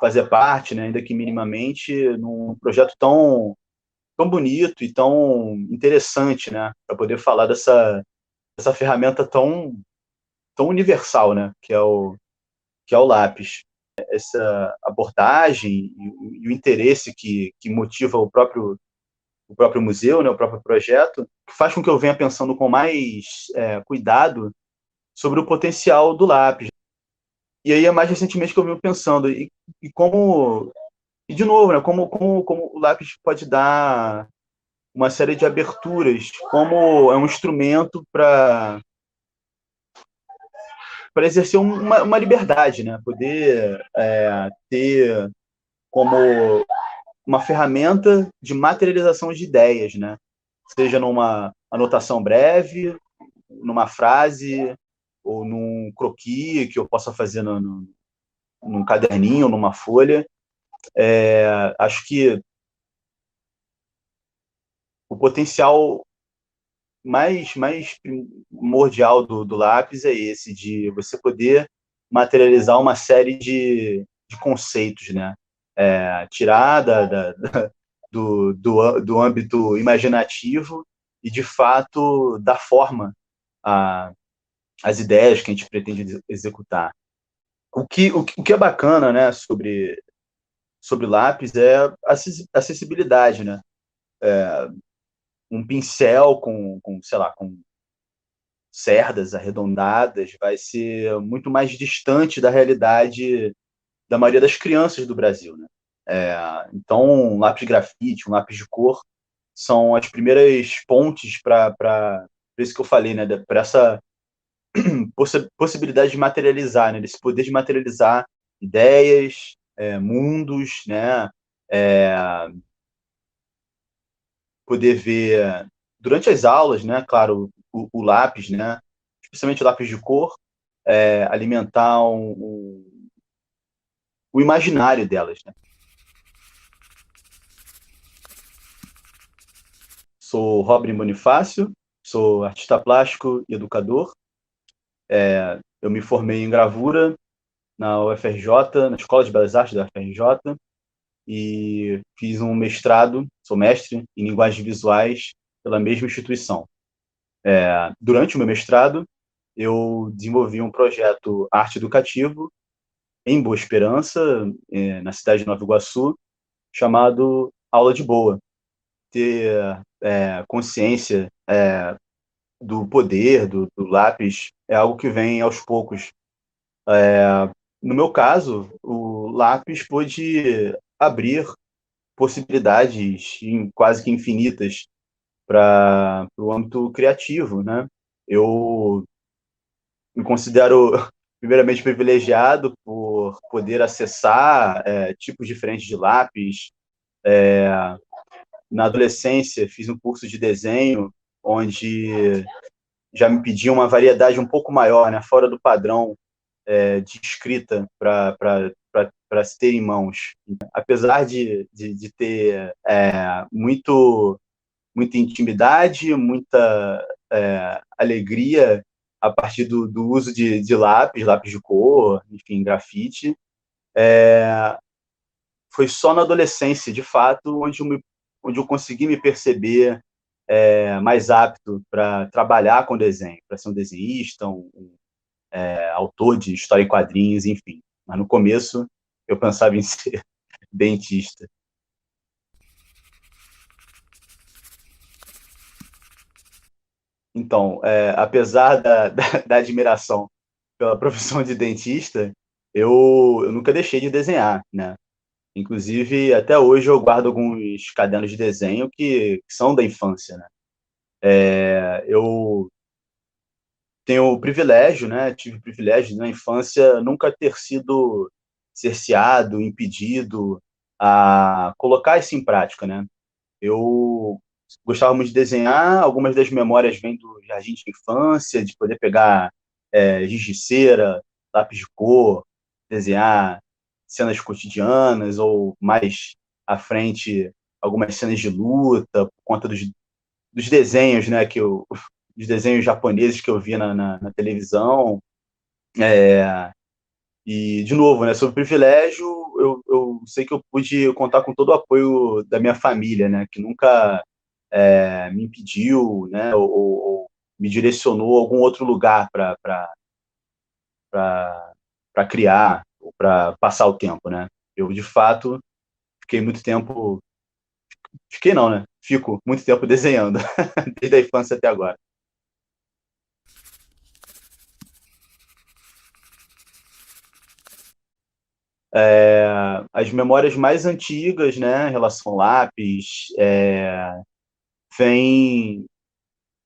fazer parte, né, ainda que minimamente, num projeto tão bonito e tão interessante, né, para poder falar dessa ferramenta tão universal, né, que é o lápis. Essa abordagem e o interesse que motiva o próprio museu, né, o próprio projeto, que faz com que eu venha pensando com mais cuidado sobre o potencial do lápis. E aí é mais recentemente que eu venho pensando, e como, e de novo, né, como o lápis pode dar uma série de aberturas, como é um instrumento para exercer uma liberdade, né, poder ter como uma ferramenta de materialização de ideias, né, seja numa anotação breve, numa frase, ou num croquis que eu possa fazer num caderninho, numa folha. Acho que o potencial mais primordial do lápis é esse, de você poder materializar uma série de conceitos, né? Tirar do âmbito imaginativo e, de fato, dar forma às ideias que a gente pretende executar. O que é bacana, né, sobre lápis é a acessibilidade, né? Um pincel sei lá, com cerdas arredondadas vai ser muito mais distante da realidade da maioria das crianças do Brasil, né? Então, um lápis de grafite, um lápis de cor, são as primeiras pontes para isso que eu falei, né? Para essa possibilidade de materializar, né? Desse poder de materializar ideias, mundos, né? É, Poder ver durante as aulas, né? Claro, o lápis, né? Especialmente o lápis de cor, alimentar o imaginário delas, né? Sou Robin Bonifácio, sou artista plástico e educador. Eu me formei em gravura na UFRJ, na Escola de Belas Artes da UFRJ, e fiz um mestrado, sou mestre em linguagens visuais pela mesma instituição. Durante o meu mestrado, eu desenvolvi um projeto arte educativo em Boa Esperança, na cidade de Nova Iguaçu, chamado Aula de Boa. Ter consciência do poder do lápis é algo que vem aos poucos. No meu caso, o lápis pôde abrir possibilidades quase que infinitas para o âmbito criativo, né? Eu me considero primeiramente privilegiado por poder acessar tipos diferentes de lápis. Na adolescência, fiz um curso de desenho onde já me pediam uma variedade um pouco maior, né, fora do padrão de escrita para se ter em mãos. Apesar de ter muita intimidade, muita alegria a partir do uso de lápis de cor, enfim, grafite, foi só na adolescência, de fato, onde eu consegui me perceber mais apto para trabalhar com desenho, para ser um desenhista, autor de história em quadrinhos, enfim. Mas no começo eu pensava em ser dentista. Então, apesar da admiração pela profissão de dentista, eu nunca deixei de desenhar, né? Inclusive, até hoje eu guardo alguns cadernos de desenho que são da infância, né? Eu tenho o privilégio, né? Tive o privilégio de, na infância, nunca ter sido cerceado, impedido a colocar isso em prática, né? Eu gostava muito de desenhar, algumas das memórias vêm do jardim de infância, de poder pegar giz de cera, lápis de cor, desenhar cenas cotidianas, ou mais à frente, algumas cenas de luta, por conta dos desenhos, né, dos desenhos japoneses que eu via na televisão. E, de novo, né, sobre privilégio, eu sei que eu pude contar com todo o apoio da minha família, né, que nunca me impediu, né, ou me direcionou a algum outro lugar para criar, ou para passar o tempo, né. Eu, de fato, fiquei muito tempo, fiquei não, né, fico muito tempo desenhando, desde a infância até agora. As memórias mais antigas, né, em relação ao lápis, vem,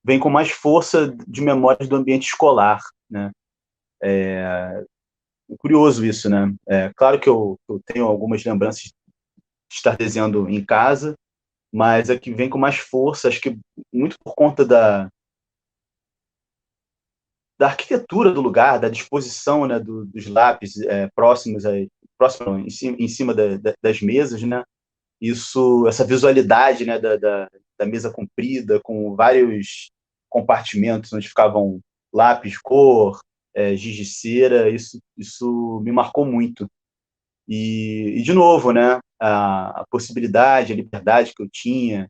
vem com mais força de memórias do ambiente escolar, né. Curioso isso, né. Claro que eu tenho algumas lembranças de estar desenhando em casa, mas a que vem com mais força, acho que muito por conta da arquitetura do lugar, da disposição, né, dos lápis próximo, não, em cima das mesas, né? Isso, essa visualidade, né, da mesa comprida, com vários compartimentos onde ficavam lápis, cor, giz de cera, isso me marcou muito. E de novo, né, a possibilidade, a liberdade que eu tinha,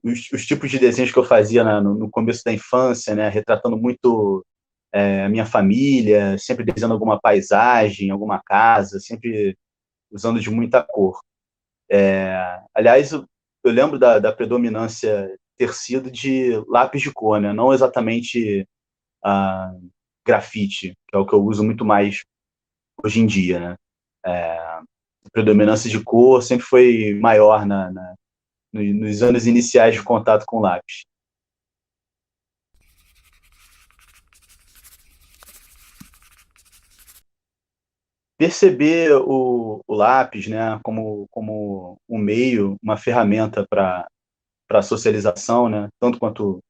os tipos de desenhos que eu fazia no começo da infância, né, retratando muito a minha família, sempre desenhando alguma paisagem, alguma casa, sempre usando de muita cor. Aliás, eu lembro da predominância ter sido de lápis de cor, né, não exatamente grafite, que é o que eu uso muito mais hoje em dia, né. A predominância de cor sempre foi maior nos anos iniciais de contato com lápis. Perceber o lápis, né, como um meio, uma ferramenta para socialização, né, tanto quanto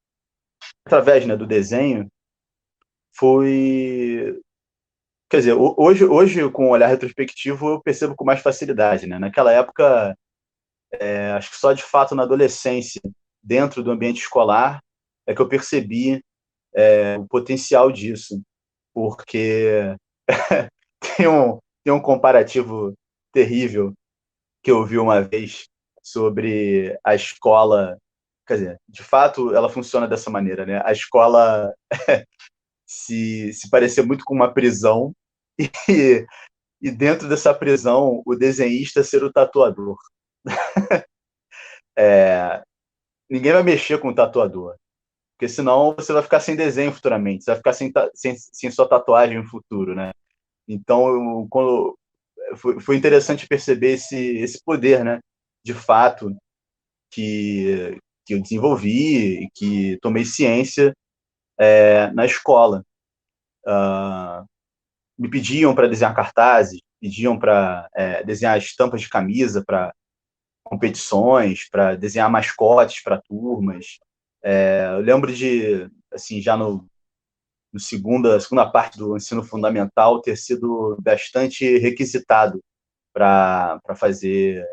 através, né, do desenho, foi, quer dizer, hoje com o olhar retrospectivo eu percebo com mais facilidade, né. Naquela época, acho que só de fato na adolescência, dentro do ambiente escolar, é que eu percebi o potencial disso, porque tem um comparativo terrível que eu vi uma vez sobre a escola. Quer dizer, de fato, ela funciona dessa maneira, né? A escola se parecer muito com uma prisão e, e dentro dessa prisão o desenhista ser o tatuador. Ninguém vai mexer com o tatuador, porque senão você vai ficar sem desenho futuramente, você vai ficar sem sua tatuagem no futuro, né? Então, foi interessante perceber esse poder, né? De fato, que eu desenvolvi e que tomei ciência na escola. Me pediam para desenhar cartazes, pediam para desenhar estampas de camisa para competições, para desenhar mascotes para turmas. Eu lembro de, assim, já no segunda parte do ensino fundamental, ter sido bastante requisitado para fazer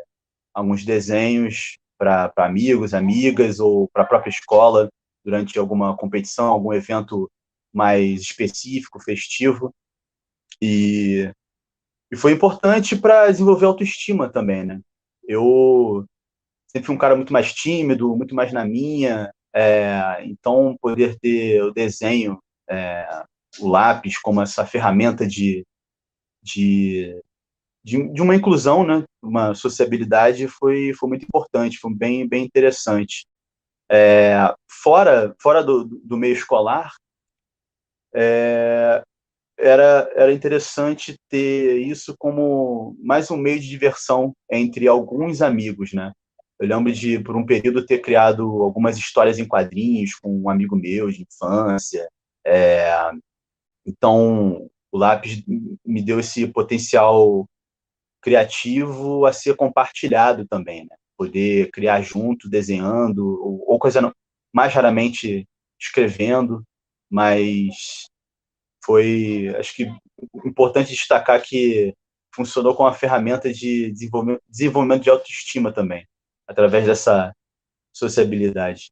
alguns desenhos para amigos, amigas ou para a própria escola durante alguma competição, algum evento mais específico, festivo. E, e foi importante para desenvolver autoestima também, né? Eu sempre fui um cara muito mais tímido, muito mais na minha, então poder ter o desenho, o lápis como essa ferramenta de, de uma inclusão, né? Uma sociabilidade foi muito importante, foi bem interessante. Fora do meio escolar, era interessante ter isso como mais um meio de diversão entre alguns amigos, né? Eu lembro de, por um período, ter criado algumas histórias em quadrinhos com um amigo meu de infância. Então, o lápis me deu esse potencial criativo a ser compartilhado também, né? Poder criar junto, desenhando, ou coisa não, mais raramente escrevendo, mas foi, acho que, importante destacar que funcionou como uma ferramenta de desenvolvimento de autoestima também, através dessa sociabilidade.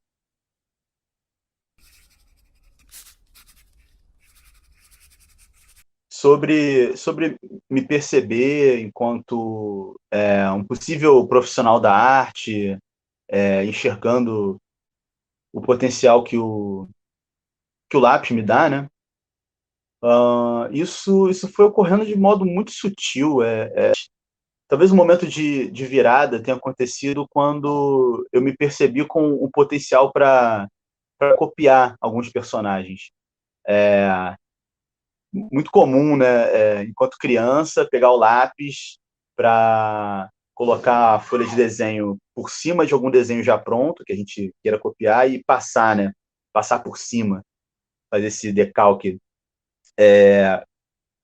sobre me perceber enquanto um possível profissional da arte, enxergando o potencial que o lápis me dá, né? Isso foi ocorrendo de modo muito sutil. Talvez o momento de virada tenha acontecido quando eu me percebi com o potencial para copiar alguns personagens. Muito comum, né, enquanto criança, pegar o lápis para colocar a folha de desenho por cima de algum desenho já pronto, que a gente queira copiar, e passar, né? Passar por cima, fazer esse decalque.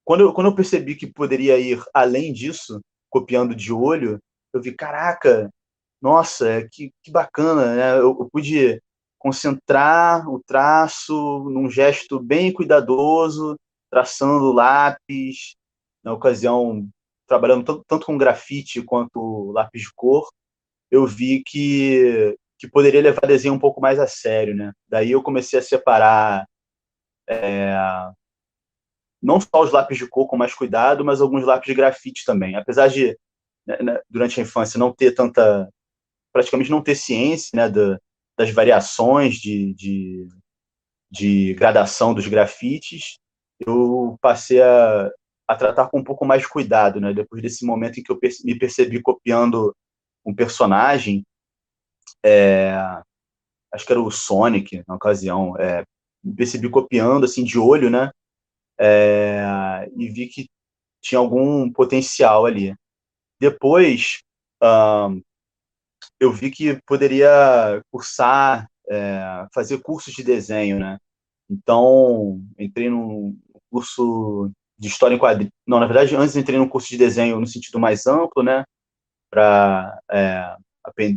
Quando eu percebi que poderia ir além disso, copiando de olho, eu vi, caraca, nossa, que bacana, né? Eu pude concentrar o traço num gesto bem cuidadoso, traçando lápis, na ocasião, trabalhando tanto com grafite quanto lápis de cor, eu vi que poderia levar desenho um pouco mais a sério, né? Daí eu comecei a separar não só os lápis de cor com mais cuidado, mas alguns lápis de grafite também. Apesar de, né, durante a infância, não ter praticamente não ter ciência, né, das variações de gradação dos grafites, eu passei a tratar com um pouco mais de cuidado, né? Depois desse momento em que eu me percebi copiando um personagem, acho que era o Sonic, na ocasião, me percebi copiando, assim, de olho, né? E vi que tinha algum potencial ali. Depois, eu vi que poderia cursar, fazer cursos de desenho, né? Então, entrei num curso de história em quadrinhos. Não, na verdade, antes entrei num curso de desenho no sentido mais amplo, né? Para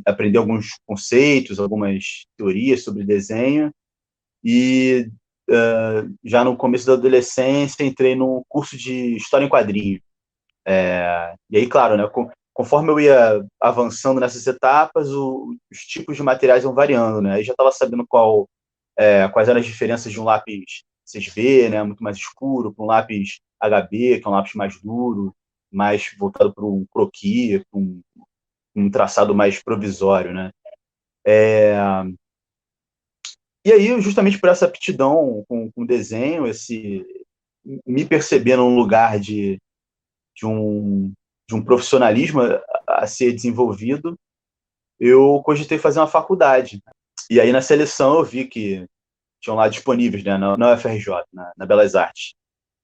aprender alguns conceitos, algumas teorias sobre desenho. E já no começo da adolescência, entrei num curso de história em quadrinhos. E aí, claro, né? Conforme eu ia avançando nessas etapas, os tipos de materiais iam variando, né? Aí já estava sabendo quais eram as diferenças de um lápis 6B, né, muito mais escuro, para um lápis HB, que é um lápis mais duro, mais voltado para um croquis, um traçado mais provisório, né? E aí, justamente por essa aptidão com desenho, me perceber num lugar de, um, de um profissionalismo a ser desenvolvido, eu cogitei fazer uma faculdade. E aí, na seleção, eu vi que tinham lá disponíveis, né, na UFRJ, na Belas Artes,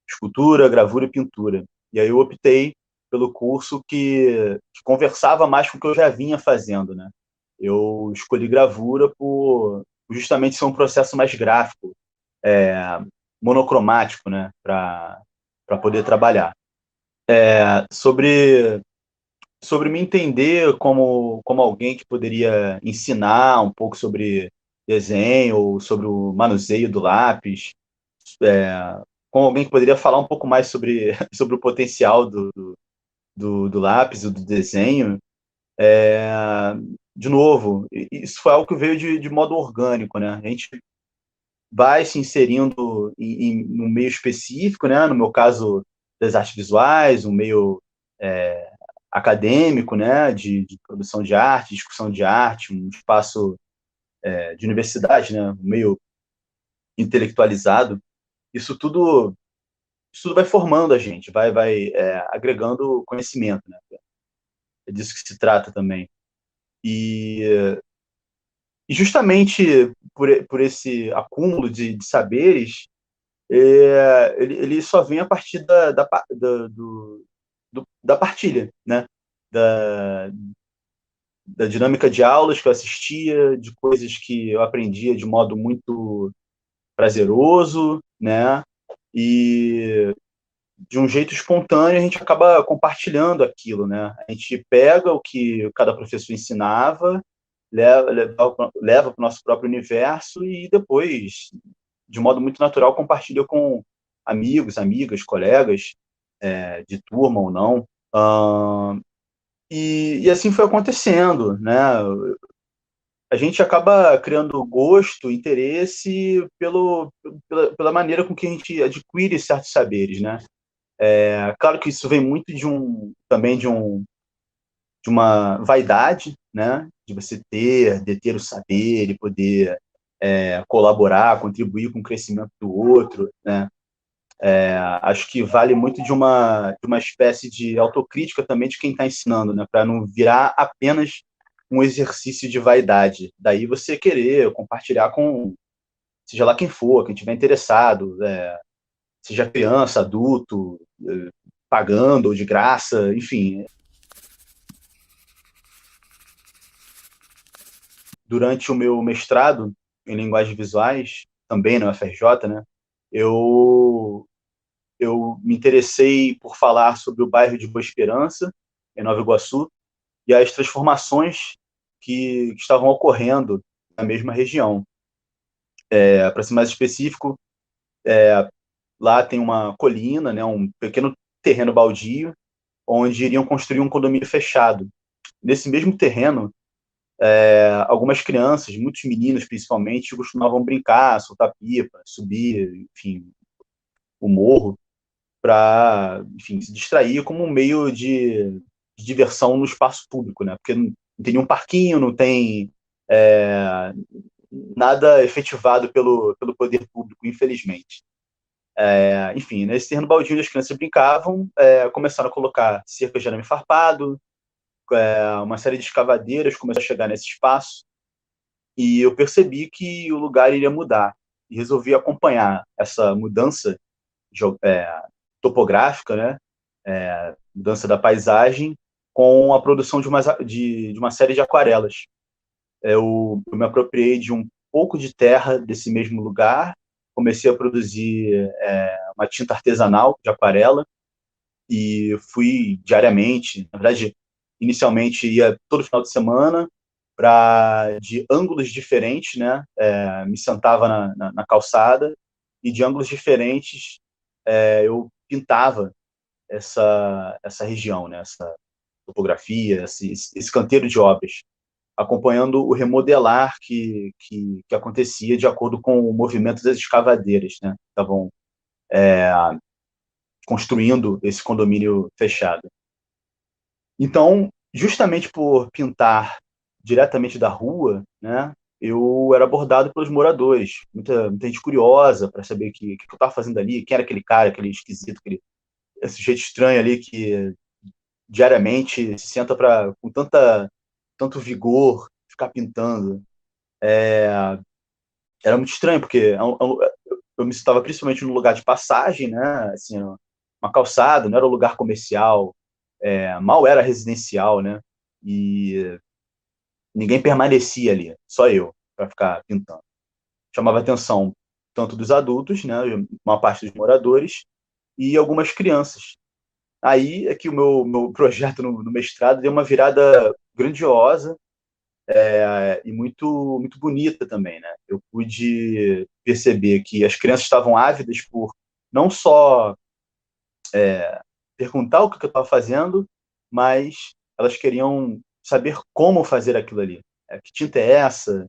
escultura, gravura e pintura. E aí eu optei pelo curso que conversava mais com o que eu já vinha fazendo, né? Eu escolhi gravura por justamente ser um processo mais gráfico, monocromático, né? Para poder trabalhar. Sobre me entender como alguém que poderia ensinar um pouco sobre desenho, ou sobre o manuseio do lápis, como alguém que poderia falar um pouco mais sobre, sobre o potencial do lápis e do desenho. É, de novo, isso foi algo que veio de modo orgânico, né? A gente vai se inserindo num meio específico, né? No meu caso, das artes visuais, um meio acadêmico, né? De produção de arte, discussão de arte, um espaço de universidade, né? Um meio intelectualizado. Isso tudo vai formando a gente, vai agregando conhecimento, né? É disso que se trata também. E, e justamente por esse acúmulo de saberes, ele só vem a partir da partilha, né? Da, da dinâmica de aulas que eu assistia, de coisas que eu aprendia de modo muito prazeroso, né? E de um jeito espontâneo a gente acaba compartilhando aquilo, né? A gente pega o que cada professor ensinava, leva para o nosso próprio universo e depois, de modo muito natural, compartilha com amigos, amigas, colegas, de turma ou não. E assim foi acontecendo, né? A gente acaba criando gosto, interesse pela maneira com que a gente adquire certos saberes, né? Claro que isso vem muito também de uma vaidade, né? De você deter o saber e poder colaborar, contribuir com o crescimento do outro, né? Acho que vale muito de uma espécie de autocrítica também de quem está ensinando, né? Para não virar apenas um exercício de vaidade. Daí você querer compartilhar com, seja lá quem for, quem estiver interessado, seja criança, adulto, pagando ou de graça, enfim. Durante o meu mestrado em linguagens visuais, também na UFRJ, né? Eu eu me interessei por falar sobre o bairro de Boa Esperança, em Nova Iguaçu, e as transformações que estavam ocorrendo na mesma região. Para ser mais específico, lá tem uma colina, né, um pequeno terreno baldio, onde iriam construir um condomínio fechado. Nesse mesmo terreno, algumas crianças, muitos meninos principalmente, costumavam brincar, soltar pipa, subir, enfim, o morro, para, enfim, se distrair como um meio de diversão no espaço público, né? Porque não tem nenhum parquinho, não tem é, nada efetivado pelo poder público, infelizmente. Enfim, nesse terreno baldio as crianças brincavam, começaram a colocar cercas de arame farpado, uma série de escavadeiras começou a chegar nesse espaço, e eu percebi que o lugar iria mudar. E resolvi acompanhar essa mudança topográfica, né? Mudança da paisagem, com a produção de uma série de aquarelas. Eu me apropriei de um pouco de terra desse mesmo lugar, comecei a produzir uma tinta artesanal de aquarela e fui diariamente, na verdade, inicialmente ia todo final de semana, de ângulos diferentes, né? Me sentava na calçada e de ângulos diferentes eu pintava essa região, né? Essa topografia, esse canteiro de obras, acompanhando o remodelar que acontecia de acordo com o movimento das escavadeiras, né? Estavam construindo esse condomínio fechado. Então, justamente por pintar diretamente da rua, né, eu era abordado pelos moradores, muita gente curiosa para saber que eu estava fazendo ali, quem era aquele cara, aquele esquisito, esse jeito estranho ali que diariamente se senta com tanto vigor ficar pintando. Era muito estranho, porque eu me estava principalmente num lugar de passagem, né, assim, uma calçada, não era um lugar comercial, mal era residencial, né, e ninguém permanecia ali, só eu, para ficar pintando. Chamava atenção tanto dos adultos, né, uma parte dos moradores, e algumas crianças. Aí é que o meu projeto no mestrado deu uma virada grandiosa, e muito bonita também, né? Eu pude perceber que as crianças estavam ávidas por não só perguntar o que eu estava fazendo, mas elas queriam saber como fazer aquilo ali. Que tinta é essa?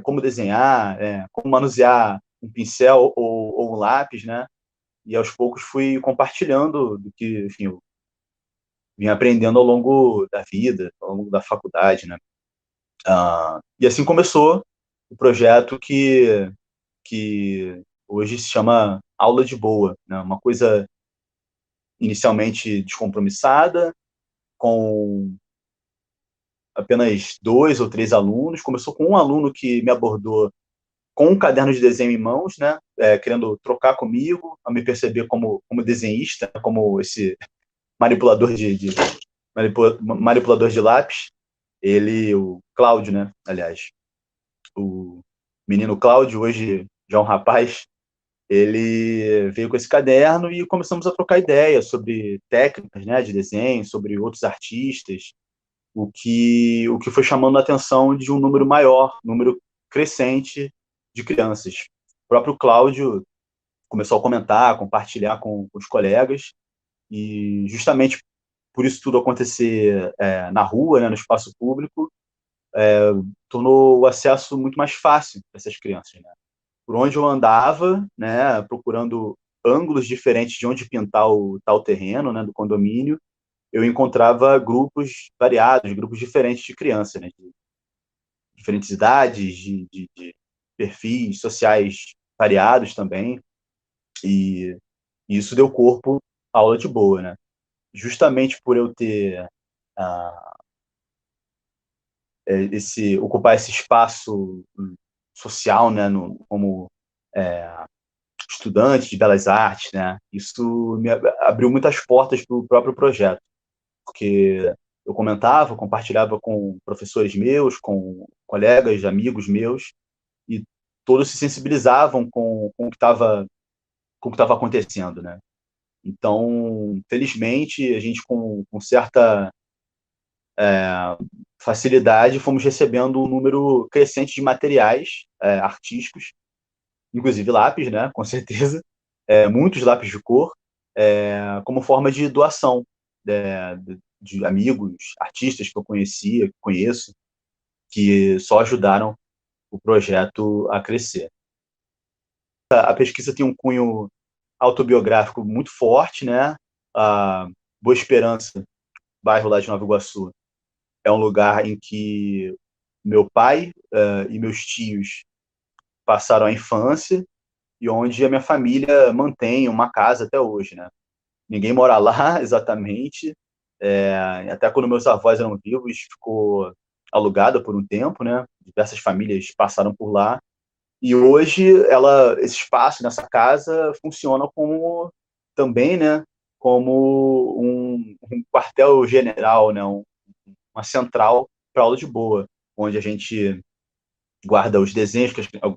Como desenhar? Como manusear um pincel ou um lápis, né? E aos poucos fui compartilhando do que, enfim, eu vim aprendendo ao longo da vida, ao longo da faculdade, né? E assim começou o projeto que hoje se chama Aula de Boa, né? Uma coisa inicialmente descompromissada, com apenas 2 ou 3 alunos. Começou com um aluno que me abordou com um caderno de desenho em mãos, né? Querendo trocar comigo, a me perceber como desenhista, como esse manipulador manipulador de lápis. Ele, o Cláudio, né? Aliás, o menino Cláudio, hoje já é um rapaz, ele veio com esse caderno e começamos a trocar ideias sobre técnicas, né, de desenho, sobre outros artistas, o que foi chamando a atenção de um número maior, número crescente de crianças. O próprio Cláudio começou a comentar, a compartilhar com os colegas, e justamente por isso tudo acontecer na rua, né, no espaço público, tornou o acesso muito mais fácil para essas crianças, né? Por onde eu andava, né, procurando ângulos diferentes de onde pintar o tal terreno, né, do condomínio, eu encontrava grupos variados, grupos diferentes de crianças, né, de diferentes idades, de perfis sociais variados também, e isso deu corpo à aula de boa, né? Justamente por eu ter ah, ocupar esse espaço social, né, como é, estudante de belas artes, né? Isso me abriu muitas portas para o próprio projeto, porque eu comentava, compartilhava com professores meus, com colegas, amigos meus, e todos se sensibilizavam com o que estava acontecendo, né? Então, felizmente, a gente com certa facilidade fomos recebendo um número crescente de materiais artísticos, inclusive lápis, né? Com certeza, muitos lápis de cor, como forma de doação de amigos, artistas que eu conhecia, que conheço, que só ajudaram o projeto a crescer. A pesquisa tem um cunho autobiográfico muito forte, né? A Boa Esperança, bairro lá de Nova Iguaçu, é um lugar em que meu pai e meus tios passaram a infância e onde a minha família mantém uma casa até hoje, né? Ninguém mora lá exatamente, até quando meus avós eram vivos ficou alugada por um tempo, né? Diversas famílias passaram por lá e hoje esse espaço nessa casa funciona como também, né? Como um quartel-general, né? Uma central para aula de boa, onde a gente guarda os desenhos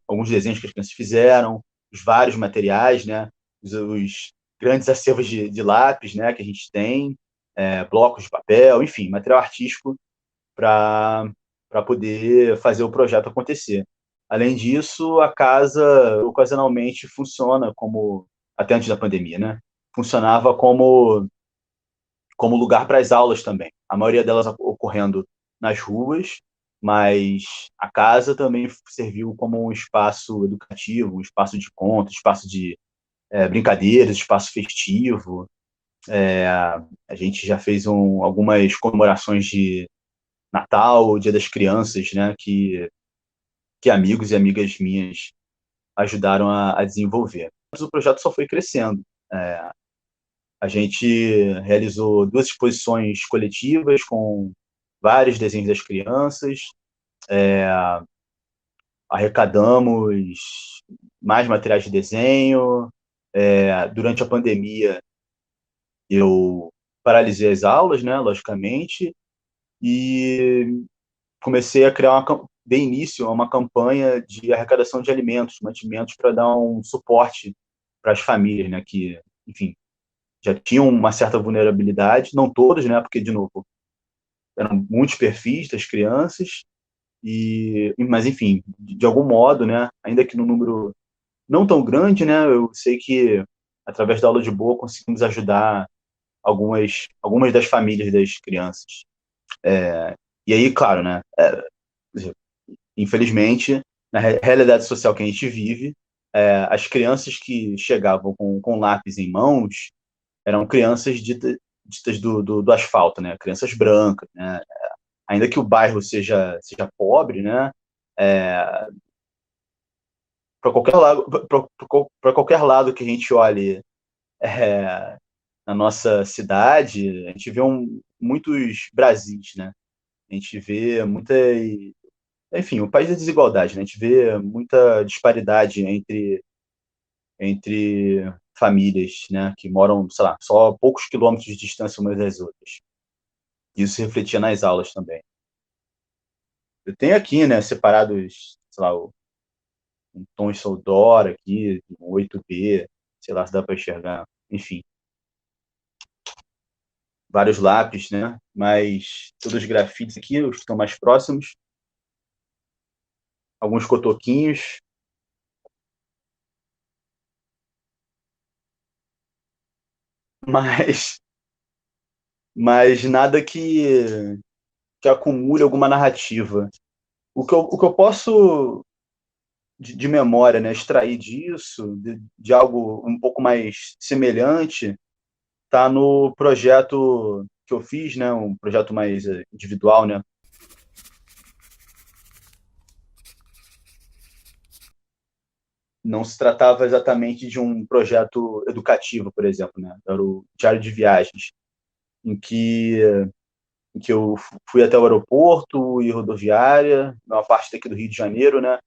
alguns desenhos que as crianças fizeram, os vários materiais, né? Os grandes acervos de lápis, né? Que a gente tem, blocos de papel, enfim, material artístico para poder fazer o projeto acontecer. Além disso, a casa ocasionalmente funciona como, até antes da pandemia, né? Funcionava como lugar para as aulas também. A maioria delas ocorrendo nas ruas, mas a casa também serviu como um espaço educativo, um espaço de conto, espaço de brincadeiras, espaço festivo. A gente já fez algumas comemorações de Natal, Dia das Crianças, né, que amigos e amigas minhas ajudaram a desenvolver. Mas o projeto só foi crescendo. É, a gente realizou 2 exposições coletivas com vários desenhos das crianças, arrecadamos mais materiais de desenho. Durante a pandemia, eu paralisei as aulas, né, logicamente, e comecei a dei início a uma campanha de arrecadação de alimentos, mantimentos, para dar um suporte para as famílias, né, que, enfim, já tinham uma certa vulnerabilidade, não todos, né, porque, de novo, eram muitos perfis das crianças, mas, enfim, de algum modo, né, ainda que no número não tão grande, né, eu sei que, através da aula de boa, conseguimos ajudar algumas das famílias das crianças. E aí, claro, né, infelizmente, na realidade social que a gente vive, as crianças que chegavam com lápis em mãos eram crianças ditas do asfalto, né? Crianças brancas, né? Ainda que o bairro seja pobre, né? É, para qualquer lado, para qualquer lado que a gente olhe na nossa cidade, a gente vê muitos Brasis, né? A gente vê enfim, o país da desigualdade, né? A gente vê muita disparidade entre famílias, né, que moram, sei lá, só a poucos quilômetros de distância umas das outras. Isso se refletia nas aulas também. Eu tenho aqui, né, separados, sei lá, um tom Isoldora aqui, um 8B, sei lá se dá para enxergar, enfim, vários lápis, né, mas todos os grafites aqui, os que estão mais próximos, alguns cotoquinhos, mas, mas nada que acumule alguma narrativa. O que eu posso de memória, né? Extrair disso, de algo um pouco mais semelhante, tá no projeto que eu fiz, né? Um projeto mais individual, né? Não se tratava exatamente de um projeto educativo, por exemplo, né? Era o diário de viagens, em que, em que eu fui até o aeroporto e rodoviária, uma parte daqui do Rio de Janeiro, né?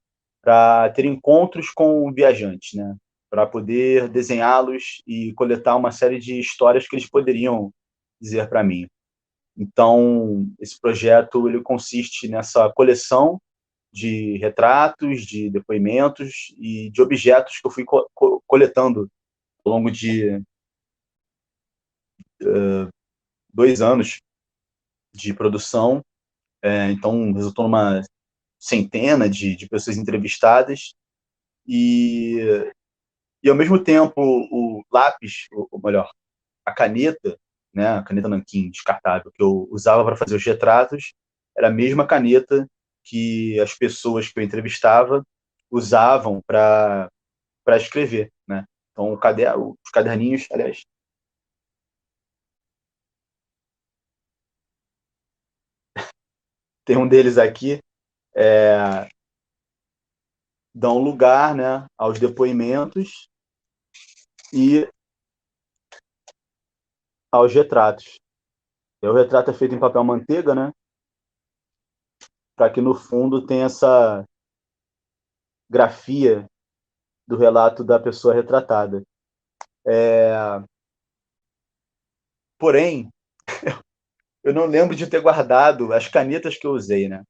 Para ter encontros com viajantes, né? Para poder desenhá-los e coletar uma série de histórias que eles poderiam dizer para mim. Então, esse projeto ele consiste nessa coleção de retratos, de depoimentos e de objetos que eu fui coletando ao longo de 2 anos de produção. Então, resultou numa centena de pessoas entrevistadas e, e, ao mesmo tempo, o lápis, ou melhor, a caneta, né, a caneta nanquim descartável que eu usava para fazer os retratos, era a mesma caneta que as pessoas que eu entrevistava usavam para escrever, né? Então, os caderninhos, aliás, tem um deles aqui, dão lugar, né, aos depoimentos e aos retratos. E o retrato é feito em papel manteiga, né, para que no fundo tenha essa grafia do relato da pessoa retratada. Porém, eu não lembro de ter guardado as canetas que eu usei, né?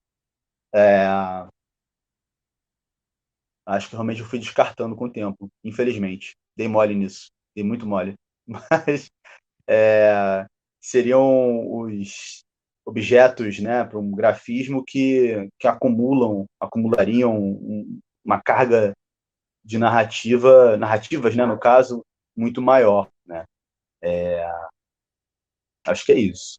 Acho que realmente eu fui descartando com o tempo, infelizmente. Dei mole nisso, dei muito mole. Mas seriam os objetos, né, para um grafismo que acumulariam uma carga de narrativas, né, no caso, muito maior, né? Acho que é isso.